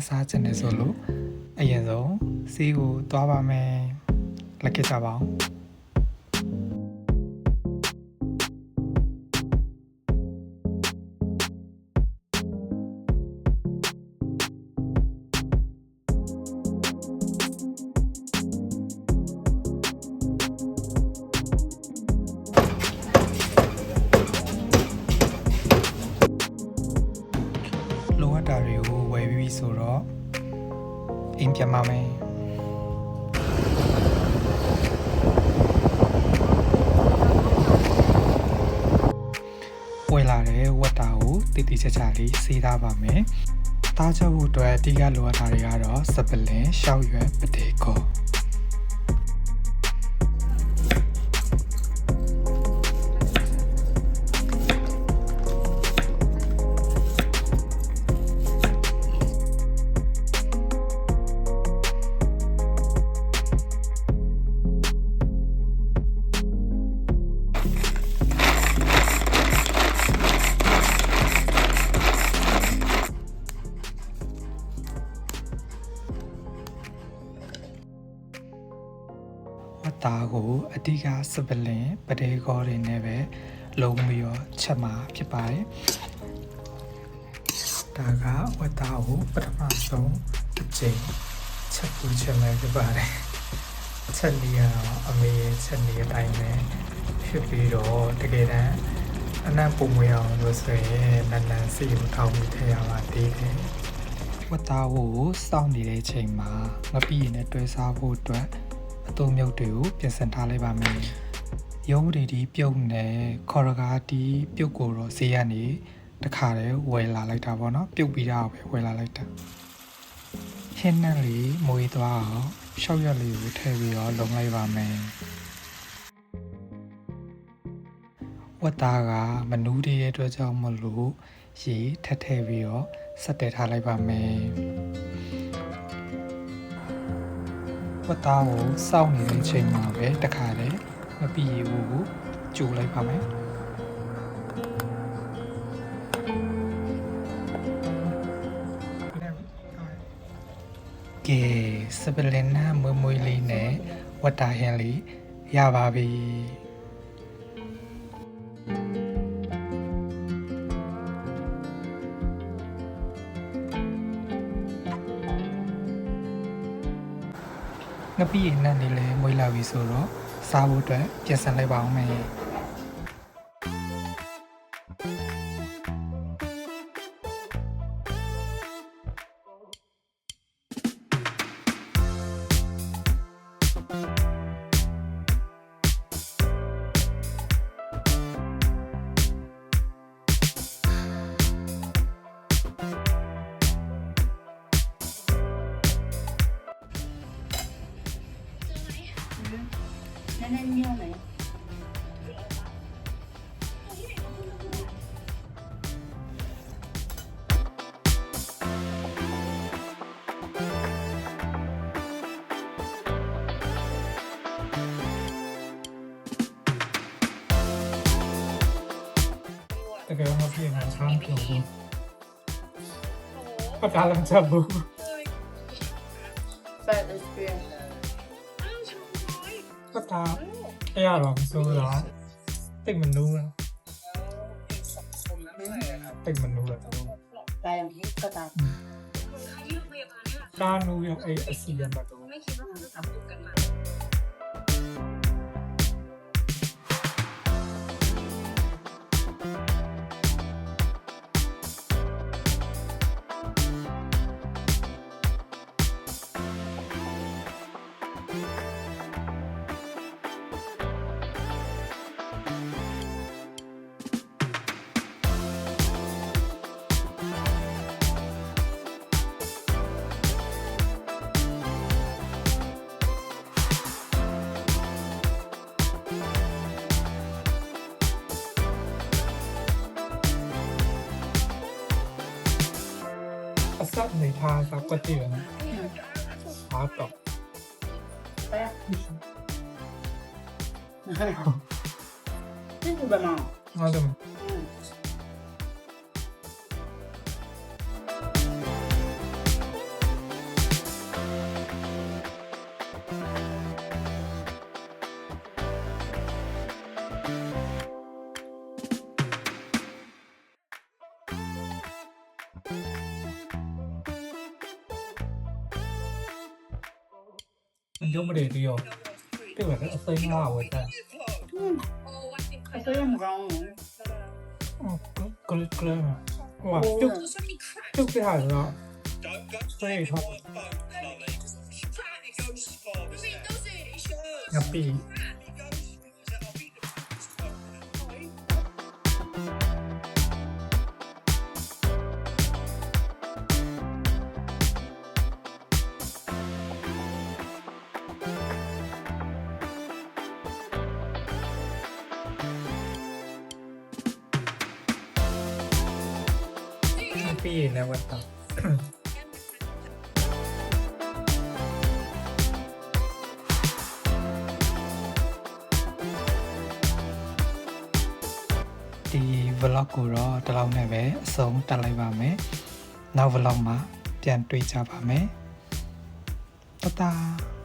စားချင်တယ်ဆိုလို့အရင်ဆုံးစီးကိုသွားပါမယ်လက်ခဲ့ကြပါအောင်တာတွေကိုဝယ်ပြီးဆိုတော့အိမ်ပြန်ပါမယ်ဝယ်လာတဲ့ဝတ်တာကိုတိတိကျကျလေးစေးထားပါမယ်တားချက်ဖို့အတွက်အဓိကလိုအပ်တာတွေကတော့စပလင်ရှောက်ရွက်ပတေကောတာကိုအဓိကစပလင်ပတေကောတွေနဲ့ပဲလုံးပြီးတော့ချက်မှာဖြစ်ပါတယ်ဒါကဝတ်တာကိုပထမဆုံးအချိန်ချက်ပူချက်မယ်ဖြစ်ပါတယ်ချက်လေးကတော့အမေရဲ့ချက်လေးအတိုင်းပဲဖြစ်ပြီးတော့တကယ်တမ်းအနံ့ပုံမွေးအောင်လို့ဆိုရင်နန်းနန်းစီကိုထောင်းပြီးထည့်ရပါသေးတယ်ဝတ်တာကိုစောင့်နေတဲ့အချိန်မှာငပိရင်နဲ့တွဲစားဖို့အတွက်အသုံးမြုပ်တွေကိုပြင်ဆင်ထားလိုက်ပါမယ်။ရုံးတွေဒီပြုတ်နေခေါ်ရကားဒီပြုတ်ကိုတော့ဈေးကနေတခါတည်းဝယ်လာလိုက်တာပေါ့နော်ပြုတ်ပြီးတော့ပဲဝယ်လာလိုက်တာ။ဟင်းနဲ့လေးမွေးသွားအောင်ရှောက်ရက်လေးကိုထည့်ပြီးတော့လုံလိုက်ပါမယ်။ဝတ်သားကမနူးတဲ့အတွက်ကြောင့်မလို့ရေထက်ထည့်ပြီးတော့ဆက်တက်ထားလိုက်ပါမယ်။ဝတ်သားကိုစောင့်နေတဲ့အချိန်မှာပဲတခါတည်းမပီရီဘူးကိုကြိုလိုက်ပါမယ်ကဲစပလင်နာမွေးလေးနဲ့ဝတ်တာဟင်းလေးရပါပြီငပိရင်နဲ့နေလဲမွေးလာပြီဆိုတော့စားဖို့အတွက်ပြင်ဆင်လိုက်ပါအောင်မယ်နည်းနည်းညှို့မယ်တကယ်တော့ပြင်မှာချမ်းပြုံးဘူးပကားလည်းချက်ဘူး Bad experience ပကားအဲ့ရတော့ဆိုတော့တိတ်မနူးလားတိတ်မနူးလား ဒါရင်ก็ตาม ကားနူးရောအဲ့အစီရမှာတော့ ไม่คิดว่าเขาจะจับคู่กันมา အစနေထားကပတ်တည်နော်ဟာတော့ ไปนี่คือแบบนั้น ဟုတ်တယ် ရုံးမတွေပြီးတော့ပြည့်မယ်အစိမ်းလားဝယ်တာ အစိုးရမကောင်းဘူး ကလကလဟိုပြုတ်ပြုတ်ပြရတော့စိတ်ထောက်ငါပြီး ပြီးရင်လည်းဝတ်တော့ဒီ vlog ကိုတော့ဒီလောက်နဲ့ပဲအဆုံးတက်လိုက်ပါမယ်နောက် vlog မှာပြန်တွေ့ကြပါမယ်တတား